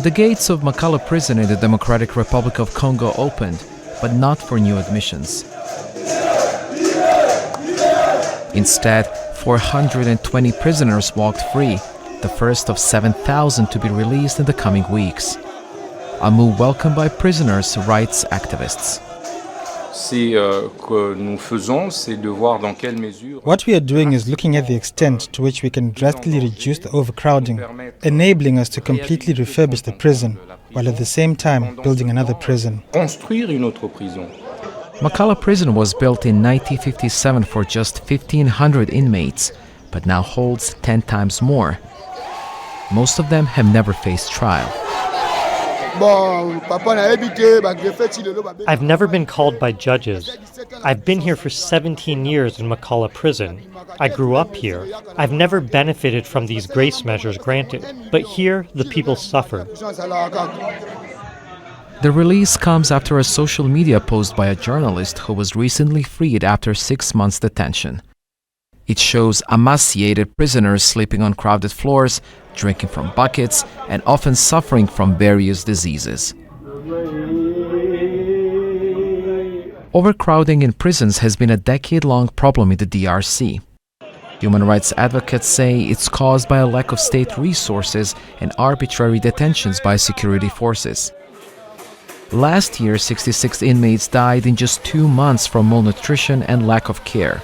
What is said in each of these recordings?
The gates of Makala prison in the Democratic Republic of Congo opened, but not for new admissions. Instead, 420 prisoners walked free, the first of 7,000 to be released in the coming weeks. A move welcomed by prisoners' rights activists. What we are doing is looking at the extent to which we can drastically reduce the overcrowding, enabling us to completely refurbish the prison, while at the same time building another prison. Makala prison was built in 1957 for just 1,500 inmates, but now holds 10 times more. Most of them have never faced trial. I've never been called by judges. I've been here for 17 years in Makala prison. I grew up here. I've never benefited from these grace measures granted, but here the people suffer. The release comes after a social media post by a journalist who was recently freed after 6 months detention. It shows emaciated prisoners sleeping on crowded floors, drinking from buckets, and often suffering from various diseases. Overcrowding in prisons has been a decade-long problem in the DRC. Human rights advocates say it's caused by a lack of state resources and arbitrary detentions by security forces. Last year, 66 inmates died in just 2 months from malnutrition and lack of care.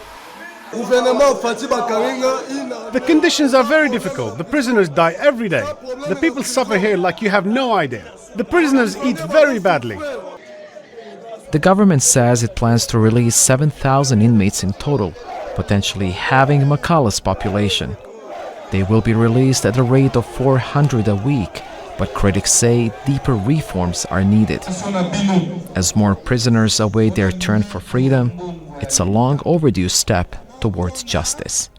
The conditions are very difficult. The prisoners die every day. The people suffer here like you have no idea. The prisoners eat very badly. The government says it plans to release 7,000 inmates in total, potentially halving Makala's population. They will be released at a rate of 400 a week, but critics say deeper reforms are needed. As more prisoners await their turn for freedom, it's a long overdue step towards justice.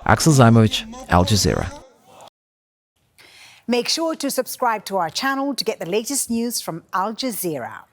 Aksel, Zaimovic, Al Jazeera. Make sure to subscribe to our channel to get the latest news from Al Jazeera.